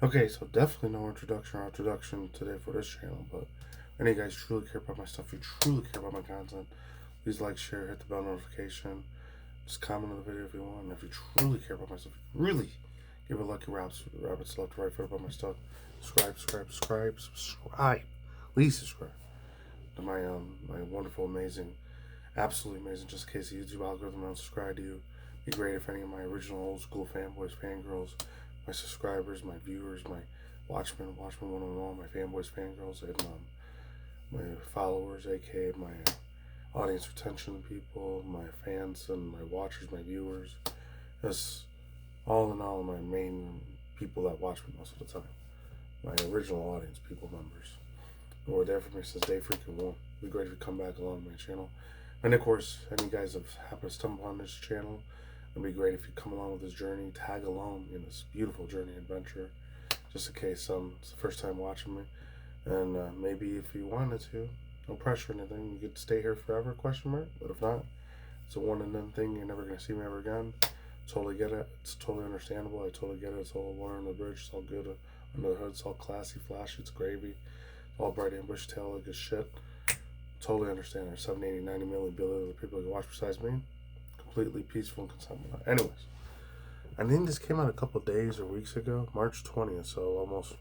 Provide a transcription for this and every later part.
Okay, so definitely no introduction today for this channel, but any of you guys truly care about my stuff, you truly care about my content, please like, share, hit the bell notification, just comment on the video if you want, and if you truly care about my stuff, really give a lucky rabbits left to right foot about my stuff, subscribe, please subscribe to my wonderful, amazing, absolutely amazing, just in case the YouTube algorithm don't subscribe to you. It'd be great if any of my original old school fanboys, fangirls, my subscribers, my viewers, my Watchmen 101, my fanboys, fangirls, and my followers, aka my audience retention people, my fans and my watchers, my viewers. That's all in all my main people that watch me most of the time. My original audience, people members, who were there for me since day freaking one. It'd be great if you come back along my channel. And of course, any guys that happen to stumble on this channel, it'd be great if you come along with this journey, tag along in this beautiful journey adventure, just in case it's the first time watching me. And maybe if you wanted to, no pressure or anything, you could stay here forever, question mark. But if not, it's a one and done thing. You're never going to see me ever again. Totally get it. It's totally understandable. I totally get it. It's all water under the bridge. It's all good under the hood. It's all classy, flashy. It's gravy. It's all bright and bush tail, like a shit. Totally understand. There's 70, 80, 90 million billion other people that can watch besides me. Completely peaceful and content. Anyways, I think this came out a couple days or weeks ago, March 20th. So almost,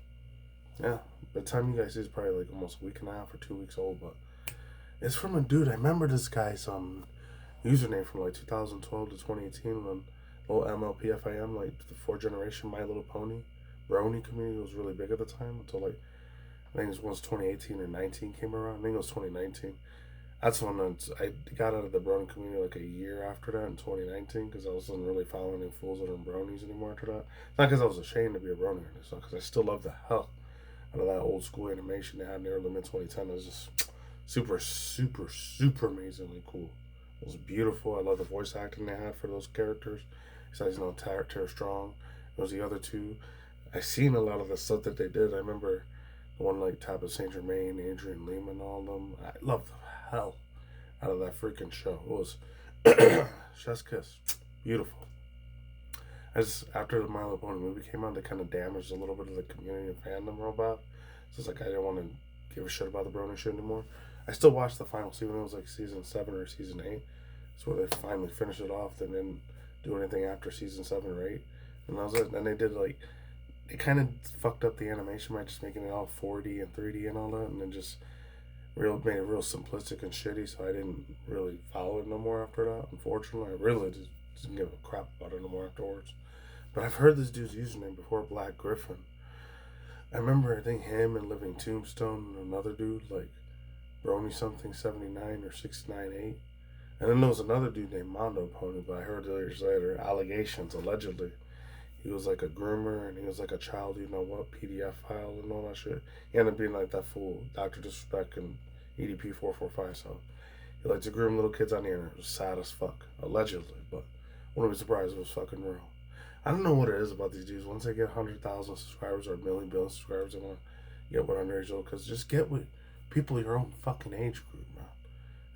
yeah. By the time you guys see, it's probably like almost a week and a half or 2 weeks old. But it's from a dude. I remember this guy's username from like 2012 to 2018 when old MLPFIM, like the 4th generation My Little Pony Brony community was really big at the time until like I think it was once 2018 or 19 came around. I think it was 2019. That's when I got out of the Brony community like a year after that in 2019 because I wasn't really following any fools that are bronies anymore after that. Not because I was ashamed to be a brony or anything, because I still love the hell out of that old school animation they had in the early mid 2010. It was just super amazingly cool. It was beautiful. I love the voice acting they had for those characters. Besides, Tara Strong. It was the other two. I seen a lot of the stuff that they did. I remember the one like Tabitha St. Germain, Adrian Lehman, all of them. I loved the hell out of that freaking show. It was chef's kiss. Beautiful. As after the My Little Pony movie came out, they kind of damaged a little bit of the community and fandom about. So it's like I didn't want to give a shit about the Brony shit anymore. I still watched the final season. It was like season 7 or season 8. That's where they finally finished it off. They didn't do anything after season 7 or 8. And that was it. And they did like, they kind of fucked up the animation by just making it all 4D and 3D and all that. And then just made it real simplistic and shitty. So I didn't really follow it no more after that. Unfortunately, I really just didn't give a crap about it no more afterwards. But I've heard this dude's username before, Black Griffin. I remember, I think him and Living Tombstone and another dude, like Brony something 79 or 698. And then there was another dude named Mondo Pony, but I heard years later, allegations, allegedly. He was like a groomer and he was like a child, you know what, PDF file and all that shit. He ended up being like that fool, Dr. Disrespect and EDP 445, so he liked to groom little kids on the internet. It was sad as fuck, allegedly, but wouldn't be surprised if it was fucking real. I don't know what it is about these dudes. Once they get 100,000 subscribers or a billion subscribers, they want to get with underage old, because just get with people your own fucking age group, man.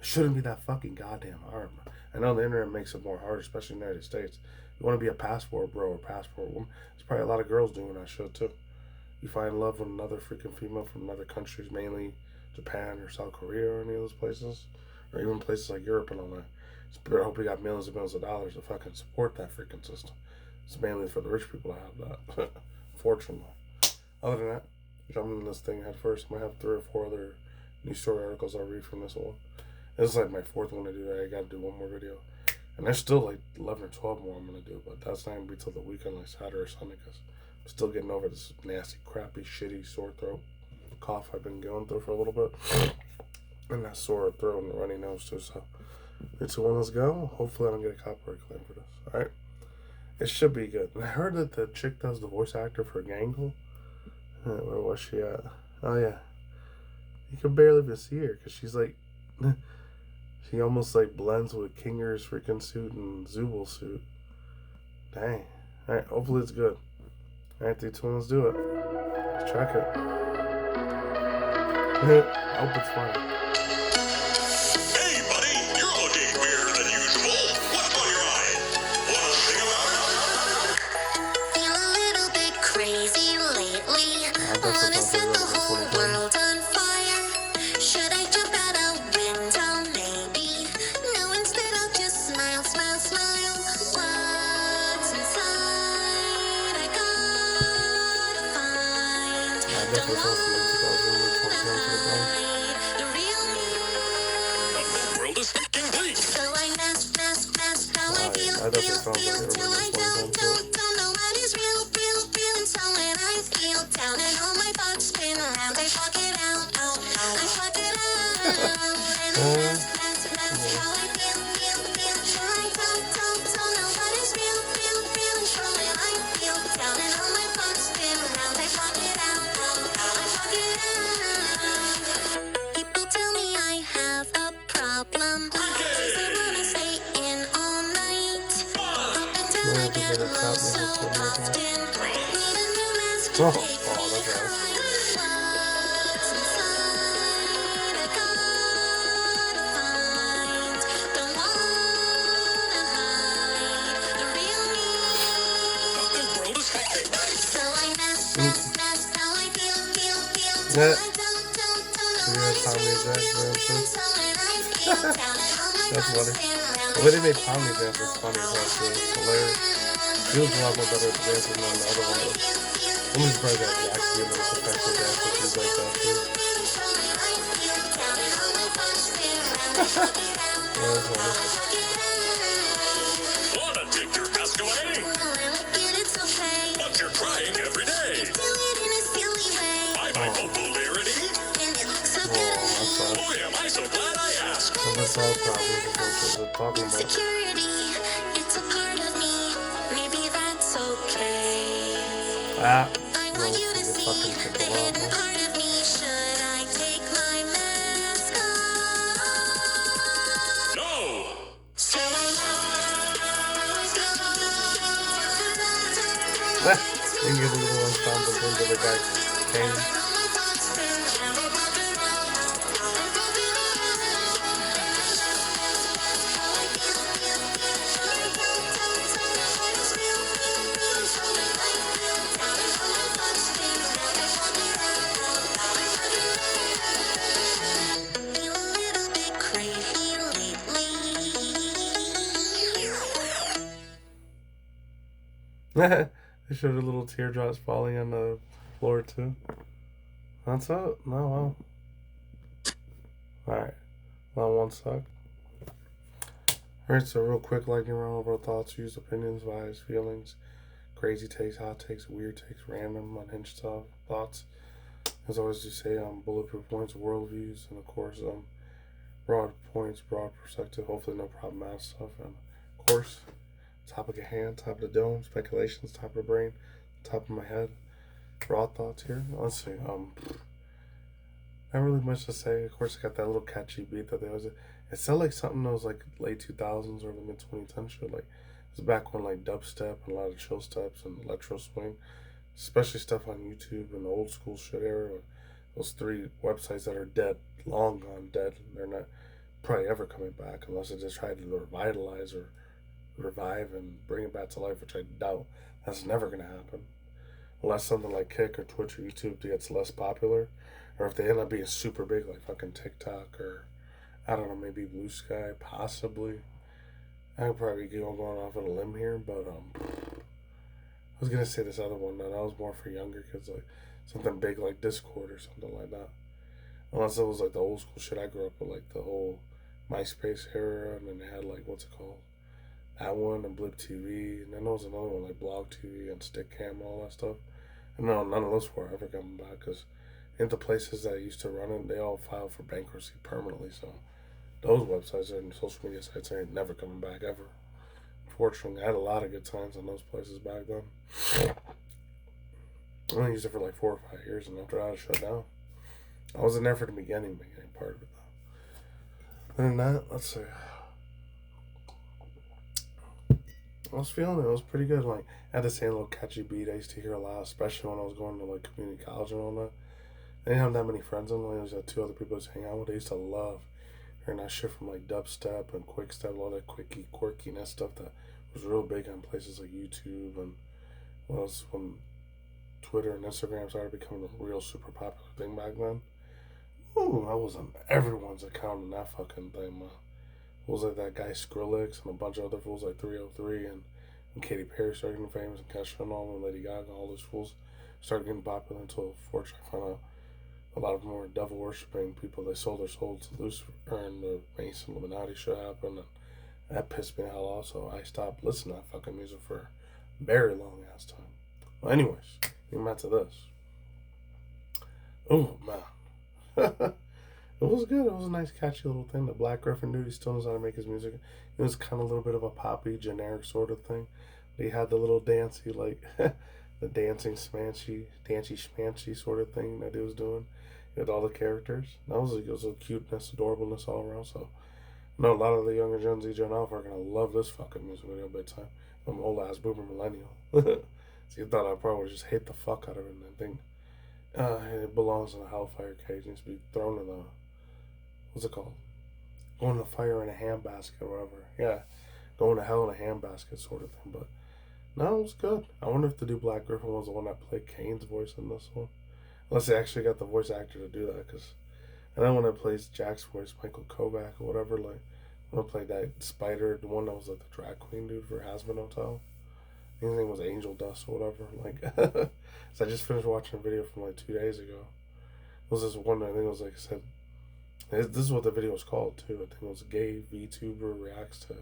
It shouldn't be that fucking goddamn hard, man. I know the internet makes it more hard, especially in the United States. You want to be a passport bro or passport woman. There's probably a lot of girls doing that shit too. You find love with another freaking female from other countries, mainly Japan or South Korea or any of those places, or even places like Europe and all that. I hope you got millions and millions of dollars to fucking support that freaking system. It's mainly for the rich people to have that, fortunately. Other than that, jumping in this thing head first, I might have 3 or 4 other news story articles I'll read from this one. This is like my 4th one to do that. I gotta do one more video. And there's still like 11 or 12 more I'm gonna do, but that's not gonna be till the weekend, like Saturday or Sunday, because I'm still getting over this nasty, crappy, shitty sore throat cough I've been going through for a little bit. And that sore throat and runny nose too, so 3, 2, 1, let's go. Hopefully I don't get a copyright claim for this. Alright? It should be good. And I heard that the chick that was the voice actor for Gangle. Where was she at? Oh yeah. You can barely even see her because she's like, she almost like blends with Kinger's freaking suit and Zubal's suit. Dang. Alright, hopefully it's good. Alright, 3, 2, 1, let's do it. Let's check it. I hope it's fun. Hey, buddy, you're looking weirder than usual. What's on your mind? Want to sing about it? Feel a little bit crazy lately. especially wanna since set they're the really whole 20 times. world on fire. Should I jump out a window? Maybe. No, instead I'll just smile, smile, smile. What's inside? I gotta find. I Don't definitely felt some like 2000 and 2010 wanna to the time. hide the real me. The world is making bleak. So I mask how I feel, I definitely feel, felt like feel it till was I like 2010 too. don't know what is real, and so when I feel down and all my thoughts spin around, I talk it out, I talk it out, and I mask how I feel, till I don't know what is real, and so when I feel down and all my thoughts spin around, I talk it out, I talk it out. People tell me I have a problem. I wanna stay in all night. Up until I Yeah, get people low that trap so music and like that. often. Need a new mask to Oh, take oh, me that's right. high. What's inside? I gotta find. Don't wanna hide the real me. The world is making bleak. So I mask how I feel, till Yeah. I don't know Yeah, what is Tommy real, Jack Dancing. so when I feel down and all my That's thoughts funny. spin around, The way they made Tommy dance was funny as hell too. It's hilarious. He was a lot more better at dancing than the other one was. I'm just surprised that Jack could be a little professional dancer if he's like that too. Yeah, that's funny. Wanna take your mask away? But you're crying every day. By my popularity? Oh, that sucks. Boy, am I so glad I asked. So that's all problems with what they're talking about. Security, it's a part of me. Maybe that's okay. Ah, I no, want you to it's see fucking the take a while, hidden man. part of me. Should I take my mask off? No! So You can get a little ensemble thing to the guy came. Feel a little bit crazy lately. They showed the little teardrops falling on the floor too. That's it? No, wow. Alright. That one sucked. Alright, so real quick, liking around overall thoughts, views, opinions, vibes, feelings, crazy takes, hot takes, weird takes, random, unhinged stuff, thoughts. As always, you say, bulletproof points, worldviews, and of course, broad points, broad perspective, hopefully no problematic stuff, and of course, topic at hand, top of the dome, speculations, top of the brain, top of my head, raw thoughts here. Let's see, not really much to say. Of course, I got that little catchy beat that there was. It sounded like something that was like late 2000s or the mid 2010s shit. Like, it was back when like dubstep and a lot of chill steps and electro swing, especially stuff on YouTube and the old school shit era. Those three websites that are dead, long gone dead. They're not probably ever coming back unless they just try to revitalize or revive and bring it back to life, which I doubt. That's never gonna happen unless something like Kick or Twitch or YouTube gets less popular, or if they end up being super big like fucking TikTok or I don't know, maybe Blue Sky, possibly. I could probably be going off on a limb here, but I was gonna say this other one that was more for younger kids, like something big like Discord or something like that. Unless it was like the old school shit I grew up with, like the whole MySpace era, and then they had like what's it called? That one and Blip TV, and then there was another one like Blog TV and Stickcam and all that stuff. And no, none of those were ever coming back because into places that used to run it, they all filed for bankruptcy permanently. So those websites and social media sites ain't never coming back ever. Unfortunately, I had a lot of good times on those places back then. I only used it for like 4 or 5 years, and after that, it shut down. I was in there for the beginning part of it though. Other than that, let's see. I was feeling it. It was pretty good. Like, I had the same little catchy beat I used to hear a lot, especially when I was going to like community college and all that. I didn't have that many friends on. I just had 2 other people to hang out with. I used to love hearing that shit from like dubstep and quickstep, all that quirkiness stuff that was real big on places like YouTube and what else, when Twitter and Instagram started becoming a real super popular thing back then. Ooh, I was on everyone's account in that fucking thing, man. It was like that guy Skrillex and a bunch of other fools like 303 and Katy Perry started getting famous and Kesha and all and Lady Gaga, all those fools started getting popular until fortunately I found out a lot of them were devil worshipping people. They sold their souls to Lucifer and the Mason Illuminati shit happened, and that pissed me the hell off, so I stopped listening to that fucking music for a very long ass time. Well, anyways, getting back to this. Oh, man. It was good. It was a nice, catchy little thing. The Black Griffin dude, he still knows how to make his music. It was kind of a little bit of a poppy, generic sort of thing. But he had the little dancey, like, the dancing smancy, dancey schmancy sort of thing that he was doing. He had all the characters. That was a cuteness, adorableness all around. So, I know a lot of the younger Gen Z, Gen Alpha are going to love this fucking music video big time. I'm an old-ass boomer millennial. So you thought I probably would just hate the fuck out of it. And I think it belongs in a hellfire cage. It needs to be thrown in the... What's it called? Going to fire in a handbasket or whatever. Yeah. Going to hell in a handbasket sort of thing. But no, it was good. I wonder if the dude Black Griffin was the one that played Kane's voice in this one. Unless they actually got the voice actor to do that. Cause, and then when it plays Jack's voice, Michael Kovac or whatever, like, when it played that Spider, the one that was like the drag queen dude for Hazbin Hotel. His name was Angel Dust or whatever. Like, so I just finished watching a video from like 2 days ago. It was this one, I think it was like, said, this is what the video was called too. I think it was Gay VTuber Reacts to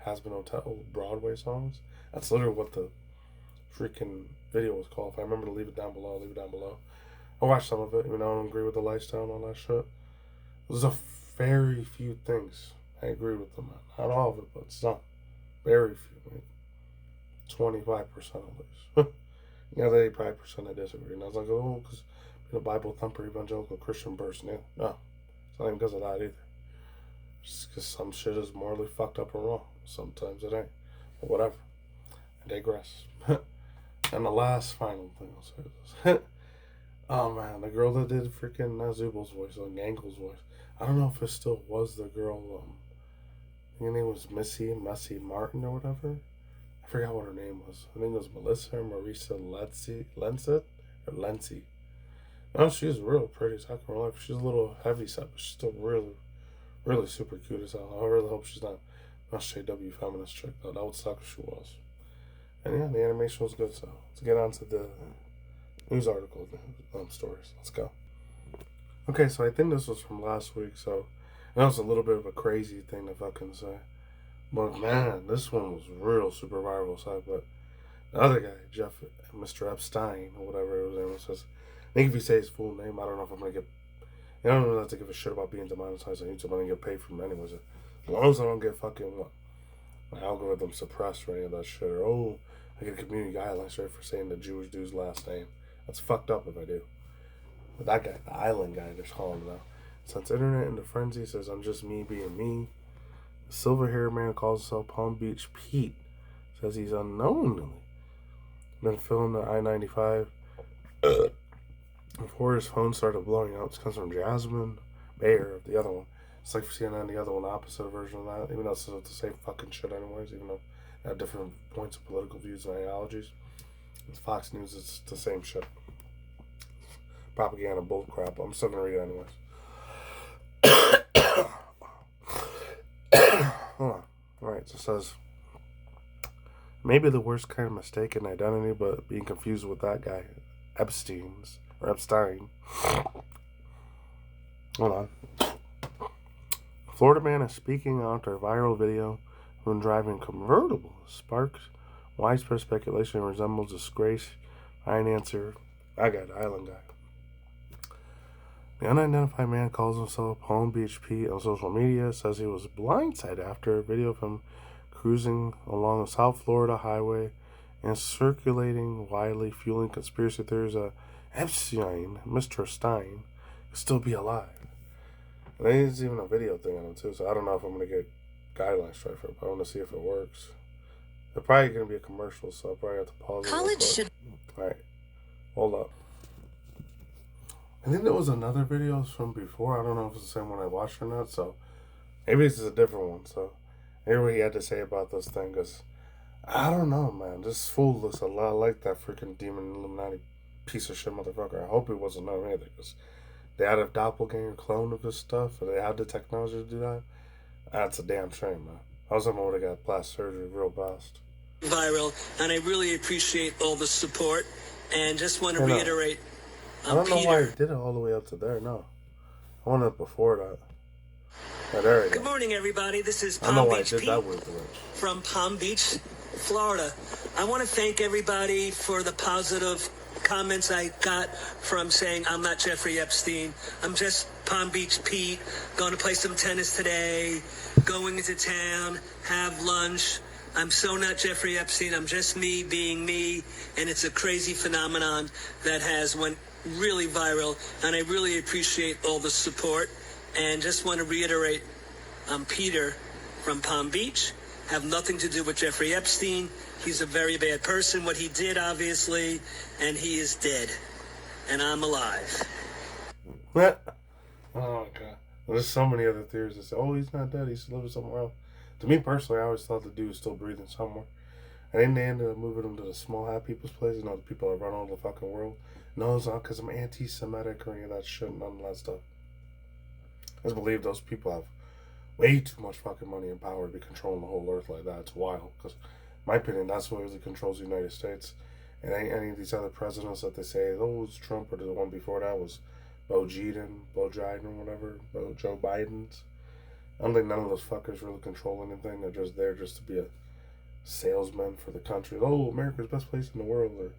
Hazbin Hotel Broadway songs. That's literally what the freaking video was called. If I remember to leave it down below, I'll leave it down below. I watched some of it, even though I don't agree with the lifestyle and all that shit. There's a very few things I agree with them on. Not all of it, but some. Very few. Like 25% at least. Yeah, the 85% I disagree. And I was like, oh, because being a Bible thumper, evangelical Christian person, yeah. No. It's not even because of that either. Just because some shit is morally fucked up or wrong. Sometimes it ain't. But whatever. I digress. And the last final thing I'll say is this. Oh man, the girl that did freaking Zubal's voice, or Gangle's voice. I don't know if it still was the girl, I think her name was Missy Martin or whatever. I forgot what her name was. I think it was Melissa or Marissa Lenti. No, she's real pretty as heck in real life. She's a little heavy set, but she's still really, really super cute as hell. I really hope she's not an SJW feminist chick, though. That would suck if she was. And yeah, the animation was good, so let's get on to the news article stories. Let's go. Okay, so I think this was from last week, so that was a little bit of a crazy thing to fucking say. But man, this one was real super viral side. But the other guy, Mr. Epstein, or whatever his name was, says, I think if you say his full name, I don't know if I'm going to get... I don't really have to give a shit about being demonetized on YouTube. I'm going to get paid from it anyways. As long as I don't get fucking, what? My algorithm suppressed or any of that shit. Or, oh, I get a community guidelines straight for saying the Jewish dude's last name. That's fucked up if I do. But that guy, the island guy, they're calling him now. Since internet into frenzy says I'm just me being me. The silver-haired man calls himself Palm Beach Pete. Says he's unknowingly been filming the I-95 before his phone started blowing out. This comes from Jasmine Bayer, the other one. It's like CNN, the other one, opposite version of that. Even though it's the same fucking shit anyways, even though they have different points of political views and ideologies. It's Fox News, it's the same shit. Propaganda bullcrap. I'm still gonna read it anyways. Hold on. Alright, so it says, maybe the worst kind of mistaken identity, but being confused with that guy, Epstein. Hold on. Florida man is speaking after a viral video when driving convertible sparks widespread speculation and resembles disgraced financier. I got the island guy. The unidentified man calls himself Palm Beach Pete on social media. Says he was blindsided after a video of him cruising along the South Florida highway and circulating widely, fueling conspiracy theories that Epstein, Mr. Stein, could still be alive. And there's even a video thing on it too, so I don't know if I'm going to get guidelines straight for it, but I want to see if it works. They're probably going to be a commercial, so I'll probably have to pause it. College should... Alright, hold up. I think there was another video from before. I don't know if it's the same one I watched or not, so maybe this is a different one. So hear what he had to say about this thing, because I don't know, man. This fool looks a lot like that freaking demon Illuminati piece of shit motherfucker. I hope it wasn't known either, because they had a doppelganger clone of this stuff, and they had the technology to do that. That's a damn shame, man. I was someone would have got plastic surgery real fast. Viral, and I really appreciate all the support, and just want to reiterate. I don't know why I did it all the way up to there. No, I wanted it before that. Yeah, there we go. Good morning, everybody. This is I don't know Palm why Beach I did Pete that with the wrench. from Palm Beach, Florida. I want to thank everybody for the positive comments I got from saying I'm not Jeffrey Epstein. I'm just Palm Beach Pete, going to play some tennis today, going into town, have lunch. I'm so not Jeffrey Epstein. I'm just me being me, and it's a crazy phenomenon that has went really viral, and I really appreciate all the support. And just want to reiterate, I'm Peter from Palm Beach. Have nothing to do with Jeffrey Epstein. He's a very bad person, what he did, obviously, and he is dead. And I'm alive. Oh, God. There's so many other theories that say, oh, he's not dead. He's living somewhere else. To me, personally, I always thought the dude was still breathing somewhere. And then they ended up moving him to the small hat people's place, the people that run all the fucking world. No, it's not because I'm anti-Semitic or any of that shit, none of that stuff. I just believe those people have way too much fucking money and power to be controlling the whole earth like that. It's wild. Because, in my opinion, that's what really controls the United States. And any of these other presidents that they say, oh, it's Trump or the one before that was Joe Biden, or whatever, Joe Biden's. I don't think none of those fuckers really control anything. They're just there just to be a salesman for the country. Oh, America's best place in the world. Or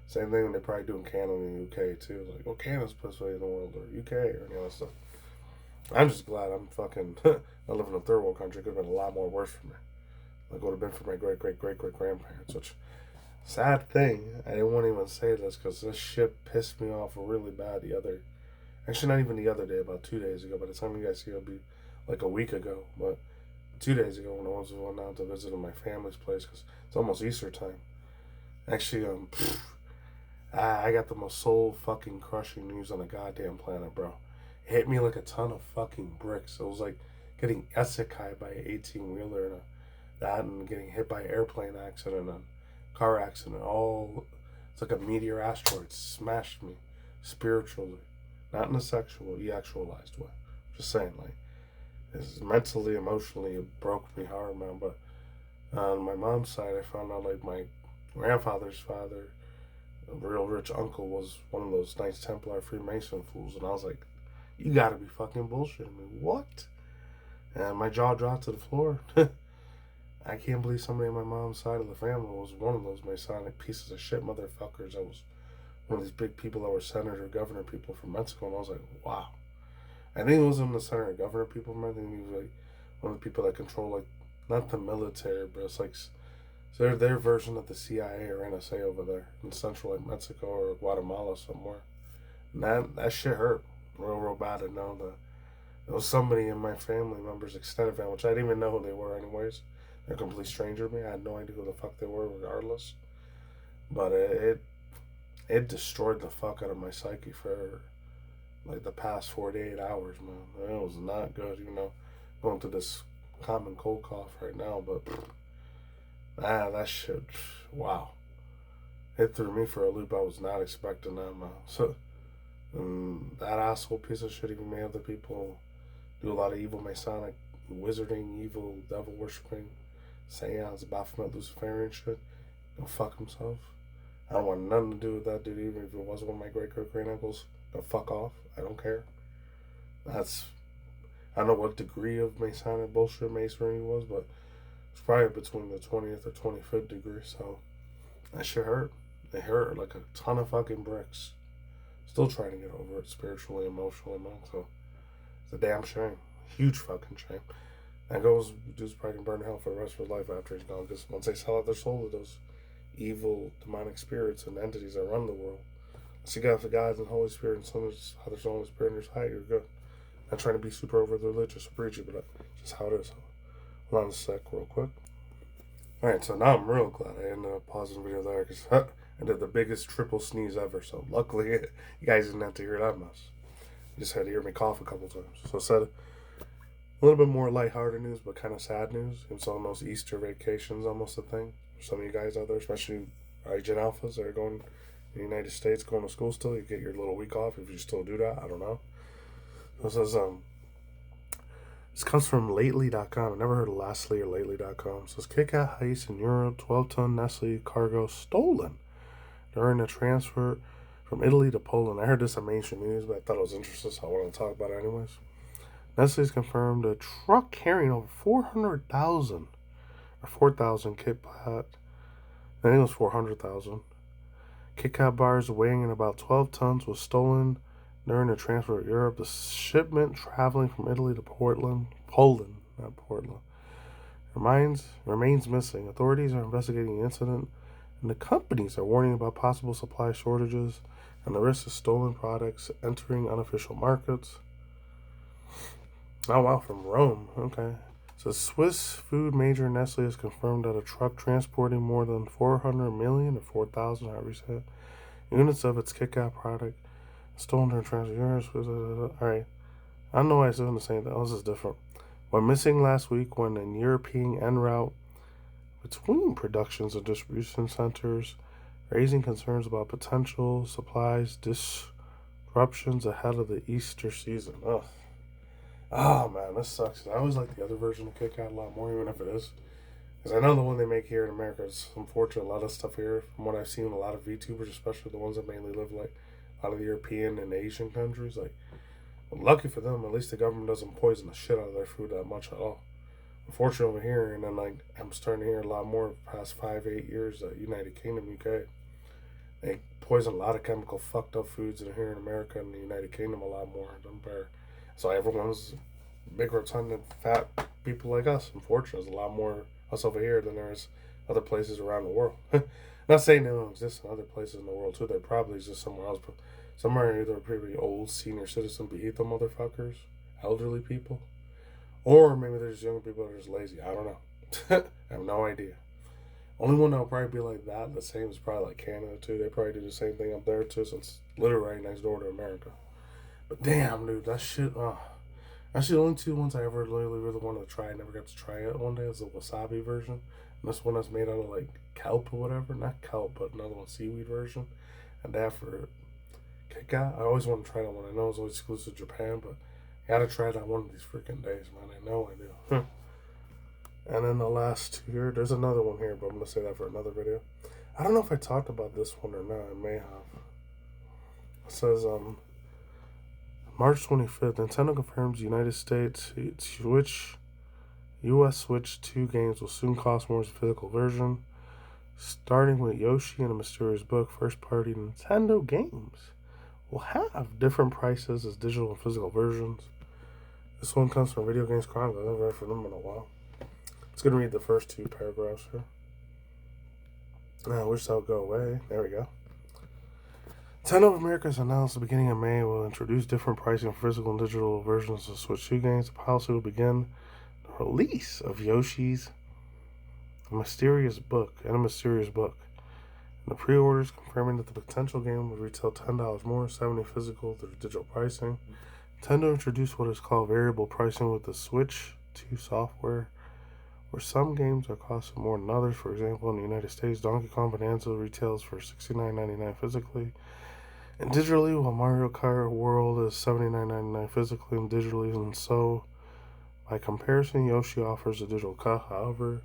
same thing when they probably do in Canada and the UK too. Like, oh, Canada's the best place in the world, or UK, or any other stuff. I'm just glad I'm fucking I live in a third world country. It could have been a lot more worse for me. Like, would have been for my great-great-great-great-grandparents, which, sad thing, I didn't want to even say this because this shit pissed me off really bad actually not even the other day, about 2 days ago. By the time you guys see it, it'll be like a week ago, but 2 days ago when I was going out to visit my family's place, because it's almost Easter time. Actually, I got the most soul fucking crushing news on the goddamn planet, bro. It hit me like a ton of fucking bricks. It was like getting isekai by an 18-wheeler and getting hit by an airplane accident and car accident. It's like a meteor asteroid smashed me spiritually, not in a sexual, actualized way. Just saying, like, it's mentally, emotionally, it broke me hard, man. But on my mom's side, I found out, like, my grandfather's father, a real rich uncle, was one of those Knights Templar Freemason fools. And I was like, you gotta be fucking bullshitting me. What? And my jaw dropped to the floor. I can't believe somebody on my mom's side of the family was one of those Masonic pieces of shit motherfuckers. That was one of these big people that were senator, governor people from Mexico. And I was like, wow. I think it wasn't the senator, governor people from Mexico. I think he was like one of the people that control, like, not the military, but it's like their version of the CIA or NSA over there in central, like, Mexico or Guatemala somewhere. And that shit hurt real bad to know that it was somebody in my family members, extended family, which I didn't even know who they were anyways. They're a complete stranger to me. I had no idea who the fuck they were regardless. But it destroyed the fuck out of my psyche for like the past 48 hours, man. It was not good, going through this common cold cough right now, but that shit, wow. It threw me for a loop. I was not expecting that, man. So, that asshole piece of shit, even made other people do a lot of evil Masonic wizarding, evil devil worshipping, seance, Baphomet, Luciferian shit. Go fuck himself. I don't want nothing to do with that dude, even if it was one of my great uncles. Go fuck off. I don't care. I don't know what degree of Masonic bullshit masonry was, but it's probably between the 20th or 25th degree, so that shit hurt. It hurt like a ton of fucking bricks. Still trying to get over it spiritually, emotionally, man. So it's a damn shame. Huge fucking shame. That goes, dude's probably gonna burn in hell for the rest of his life after he's gone. Because once they sell out their soul to those evil demonic spirits and entities that run the world, once you got the gods and Holy Spirit and Son, Father, Son, Holy Spirit in your sight, you're good. Not trying to be super over religious or preachy, but that's just how it is. Hold on a sec, real quick. Alright, so now I'm real glad I ended up pausing the video there because I did the biggest triple sneeze ever. So luckily, you guys didn't have to hear that mess. You just had to hear me cough a couple times. So I said a little bit more lighthearted news, but kind of sad news. It's almost Easter vacations, almost a thing. For some of you guys out there, especially Gen Alphas that are going, in the United States going to school still, you get your little week off if you still do that. I don't know. It says, this comes from lately.com. I never heard of lastly or lately.com. It says, Kit Kat heist in Europe, 12-ton Nestle cargo stolen during a transfer from Italy to Poland. I heard this on mainstream news, but I thought it was interesting, so I wanted to talk about it anyways. Nestle's confirmed a truck carrying over 400,000 or 4,000 Kit Kat. I think it was 400,000. Kit Kat bars weighing in about 12 tons was stolen during the transfer to Europe. The shipment traveling from Italy to Poland, not Portland, remains missing. Authorities are investigating the incident, and the companies are warning about possible supply shortages and the risk of stolen products entering unofficial markets. Oh wow, from Rome. Okay. So Swiss food major Nestle has confirmed that a truck transporting more than 400 million or 4,000, however you say it, units of its Kit Kat product stolen during transfer. Alright. I don't know why it's doing the same thing. This is different. Went missing last week when an European en route between productions and distribution centers, raising concerns about potential supplies disruptions ahead of the Easter season. Ugh. Oh man, this sucks. I always like the other version of Kit Kat a lot more, even if it is. Because I know the one they make here in America is unfortunate. A lot of stuff here, from what I've seen, a lot of VTubers, especially the ones that mainly live like a lot of the European and Asian countries, like, lucky for them, at least the government doesn't poison the shit out of their food that much at all. Unfortunately over here, and then like I'm starting to hear a lot more past 5-8 years, United Kingdom, UK, they poison a lot of chemical fucked up foods in here in America and the United Kingdom a lot more than there. So everyone's big rotund fat people like us. Unfortunately, there's a lot more us over here than there's other places around the world. Not saying they don't exist in other places in the world too. They probably exist somewhere else, but somewhere either pretty old senior citizen beheath them motherfuckers, elderly people, or maybe there's younger people that are just lazy. I don't know. I have no idea. Only one that will probably be like that, the same, is probably like Canada too. They probably do the same thing up there too, so it's literally right next door to America. But damn, dude, that shit. Actually, the only two ones I ever really wanted to try, I never got to try it one day, is the wasabi version. And this one that's made out of like kelp or whatever. Not kelp, but another one, seaweed version. And that for Kit Kat. I always want to try that one. I know it's always exclusive to Japan, but I gotta try that one of these freaking days, man. I know I do. And then the last two here, there's another one here, but I'm gonna say that for another video. I don't know if I talked about this one or not. I may have. It says, March 25th, Nintendo confirms United States US Switch 2 games will soon cost more as a physical version. Starting with Yoshi and a Mysterious Book, first-party Nintendo games will have different prices as digital and physical versions. This one comes from Video Games Chronicle. I haven't read from them in a while. It's going to read the first two paragraphs here. I wish that would go away. There we go. Nintendo of America has announced the beginning of May will introduce different pricing for physical and digital versions of Switch 2 games. The policy will begin the release of Yoshi's Mysterious Book. And the pre-orders confirming that the potential game will retail $10 more, $70 physical through digital pricing. Nintendo introduced what is called variable pricing with the Switch 2 software, where some games are costing more than others. For example, in the United States, Donkey Kong Bonanza retails for $69.99 physically and digitally, while Mario Kart World is $79.99 physically and digitally. And so, by comparison, Yoshi offers a digital cut. However,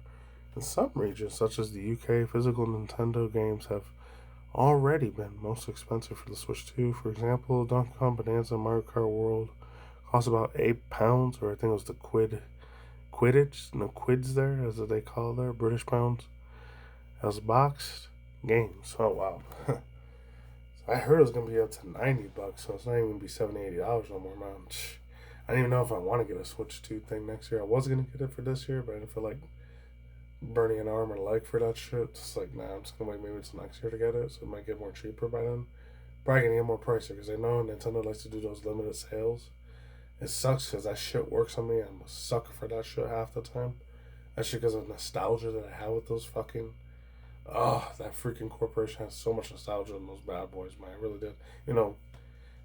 in some regions, such as the UK, physical Nintendo games have already been most expensive for the Switch 2. For example, Donkey Kong Bonanza and Mario Kart World cost about £8, or I think it was the quids there, as they call there, British pounds, as boxed games. Oh wow. So I heard it was going to be up to $90, so it's not even going to be $70-$80 no more, man. I don't even know if I want to get a Switch 2 thing next year. I was going to get it for this year, but I didn't feel like burning an arm or leg for that shit. It's like, nah, I'm just going to wait maybe it's next year to get it, so it might get more cheaper by then. Probably going to get more pricey, because I know Nintendo likes to do those limited sales. It sucks because that shit works on me. I'm a sucker for that shit half the time. That's shit because of nostalgia that I have with those fucking... that freaking corporation has so much nostalgia in those bad boys, man. I really did. You know,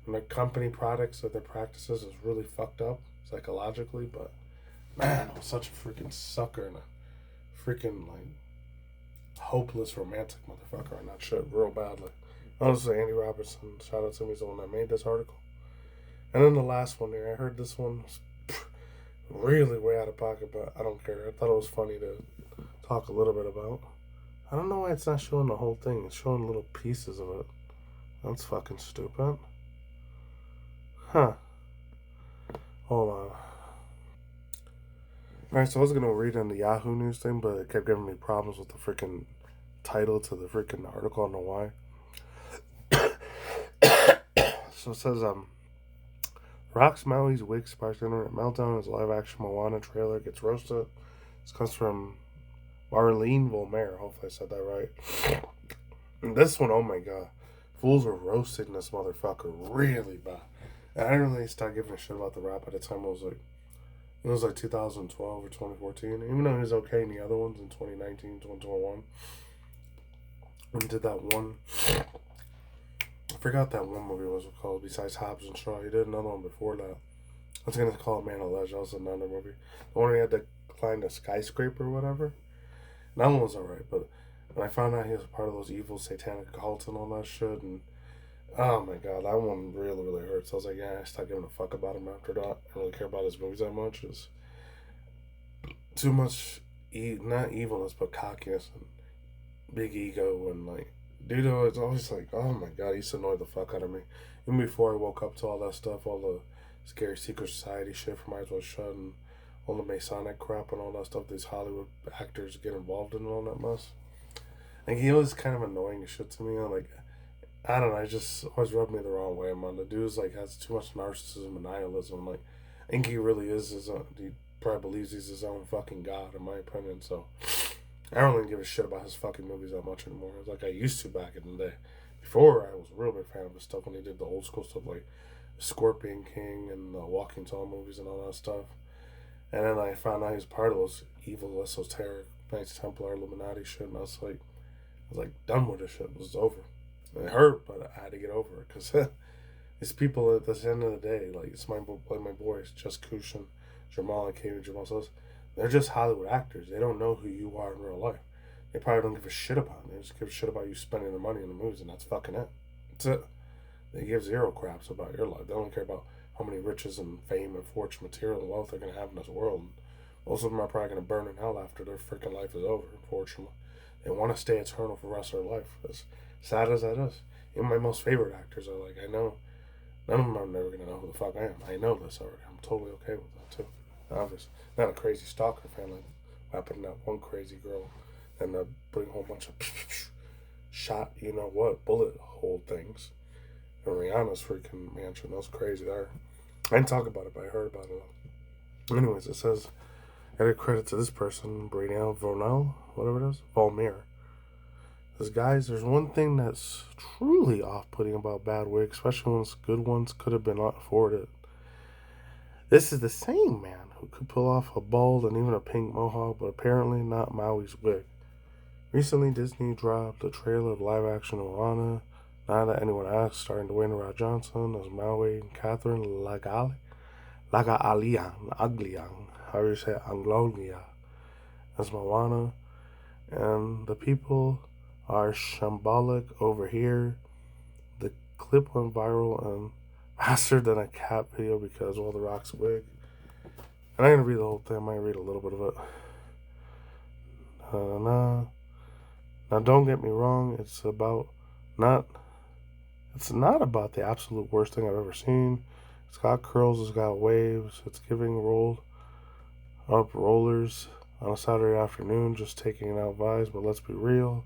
and the company products that their practices is really fucked up psychologically, but man, I'm such a freaking sucker and a freaking, like, hopeless romantic motherfucker on that shit real badly. Honestly, Andy Robertson, shout out to him, he's the one that made this article. And then the last one here, I heard this one was really way out of pocket, but I don't care. I thought it was funny to talk a little bit about. I don't know why it's not showing the whole thing. It's showing little pieces of it. That's fucking stupid. Huh. Hold on. Alright, so I was going to read in the Yahoo News thing, but it kept giving me problems with the freaking title to the freaking article. I don't know why. So it says, Rock's Maui's wig sparks internet meltdown as live-action Moana trailer gets roasted. This comes from Marlene Volmer. Hopefully I said that right. And this one, oh my god. Fools were roasting this motherfucker really bad. And I didn't really start giving a shit about the rap at the time. It was like 2012 or 2014. Even though he was okay in the other ones in 2019, 2021. When he did that one, I forgot that one movie was called besides Hobbs and Shaw. He did another one before that. I was going to call it Man of Legend. That was another movie. The one where he had to climb the skyscraper or whatever. And that one was alright, but when I found out he was part of those evil satanic cults and all that shit, and oh my god, that one really, really hurts. I was like, yeah, I stopped giving a fuck about him after that. I don't really care about his movies that much. It's too much, not evilness, but cockiness and big ego. And like, dude, it's always like, oh my god, he used to annoy the fuck out of me. Even before I woke up to all that stuff, all the scary secret society shit from Eyes Wide Shut and all the Masonic crap and all that stuff these Hollywood actors get involved in and all that mess. Like, he was kind of annoying as shit to me. I'm like, I don't know, it just always rubbed me the wrong way, man. The dude's like has too much narcissism and nihilism. Like, I think he really is his own, he probably believes he's his own fucking god, in my opinion. So I don't really give a shit about his fucking movies that much anymore. It's like I used to back in the day. Before, I was a real big fan of his stuff when he did the old school stuff like Scorpion King and the Walking Tall movies and all that stuff. And then I found out he was part of those evil, esoteric, Knights Templar, Illuminati shit, and I was like done with this shit. It was over. And it hurt, but I had to get over it because these people at the end of the day, like it's my boys, Just Kushin, Jamal and Katie Jamal says, they're just Hollywood actors. They don't know who you are in real life. They probably don't give a shit about it. They just give a shit about you spending the money in the movies, and that's fucking it. That's it. They give zero craps about your life. They don't care about how many riches and fame and fortune, material and wealth they're going to have in this world. And most of them are probably going to burn in hell after their freaking life is over, unfortunately. They want to stay eternal for the rest of their life. As sad as that is. Even my most favorite actors are like, I know, none of them are never going to know who the fuck I am. I know this already. I'm totally okay with that, too. Obviously. Not a crazy stalker fan like happened to that one crazy girl and putting a whole bunch of shot, you know what, bullet hole things in Rihanna's freaking mansion. That was crazy there. I didn't talk about it, but I heard about it. Anyways, it says, edit credit to this person, Braniel Vonel, whatever it is, Volmer. Because, guys, there's one thing that's truly off-putting about bad wigs, especially when good ones could have been afforded. This is the same man who could pull off a bald and even a pink mohawk, but apparently not Maui's wig. Recently, Disney dropped a trailer of live-action Moana. Now that anyone asks, starring Dwayne The Rock Johnson as Maui and Catherine Lagalian, however you say it, Anglolia, as Moana. And the people are shambolic over here. The clip went viral and faster than a cat video because, well, The Rock's wig. And I'm going to read the whole thing. I might read a little bit of it. Now, don't get me wrong. It's not about the absolute worst thing I've ever seen. It's got curls. It's got waves. It's giving rolled up rollers on a Saturday afternoon, just taking out vibes. But let's be real.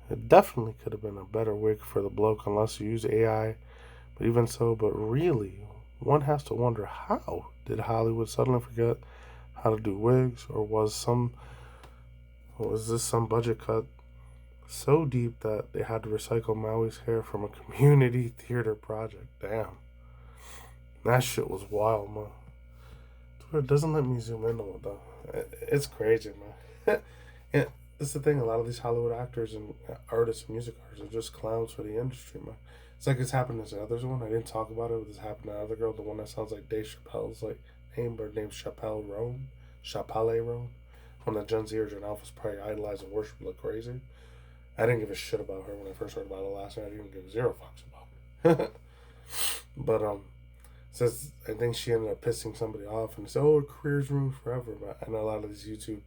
It definitely could have been a better wig for the bloke unless you use AI. But even so, but really, one has to wonder, how did Hollywood suddenly forget how to do wigs? Or was this some budget cut so deep that they had to recycle Maui's hair from a community theater project? Damn. That shit was wild, man. Twitter doesn't let me zoom in on it, though. It's crazy, man. Yeah, that's the thing. A lot of these Hollywood actors and artists and music artists are just clowns for the industry, man. It's like it's happened to the other one. I didn't talk about it, but this happened to the other girl, the one that sounds like Dave Chappelle's like name, but her name's Chappelle Roan. One that Gen Z or Gen Alpha's probably idolized and worship like crazy. I didn't give a shit about her when I first heard about it last night. I didn't give 0 fucks about it. But says I think she ended up pissing somebody off, and they said, "Oh, her career's ruined forever." But I know a lot of these YouTube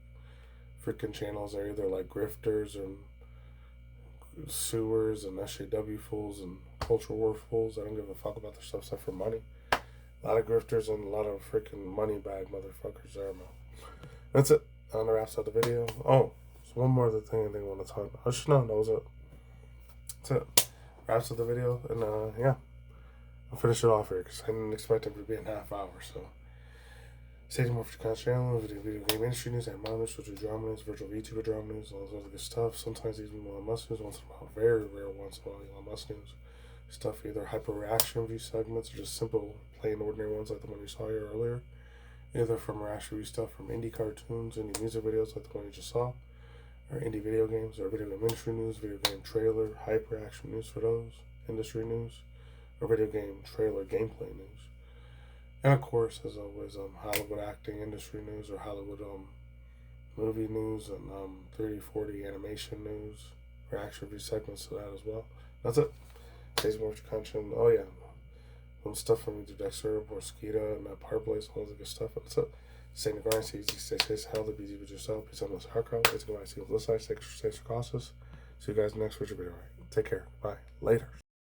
freaking channels are either like grifters and sewers and SJW fools and culture war fools. I don't give a fuck about their stuff except for money. A lot of grifters and a lot of freaking money bag motherfuckers there, man. That's it. On the wraps of the video. Oh, so one more other thing I think I want to talk about. Oh, no, that was it. That's it. Wraps of the video, and yeah. I'll finish it off here because I didn't expect it to be a half hour, so. Stay tuned more for the channel, video game industry news, and news, virtual drama news, virtual VTuber drama news, all those other good stuff. Sometimes even Elon Musk news, once in a while, very rare once in a while Elon Musk news. Stuff, either hyper reaction review segments or just simple, plain ordinary ones like the one you saw here earlier. Either from reaction review stuff from indie cartoons, indie music videos like the one you just saw, or indie video games, or video game industry news, video game trailer, hyper reaction news for those, industry news, or video game trailer gameplay news. And of course, as always, Hollywood acting industry news or Hollywood movie news and 30-40 animation news, reaction review segments to that as well. That's it. Today's more content. Oh yeah, some stuff from either Dexter or Skeeta and that Part Place, all the good stuff. That's it. Stay in the grind, stay easy, stay safe, healthy, be easy with yourself. Peace out, hardcore. It's going to see you on this side. Stay cautious. See you guys next week. Take care. Bye. Later.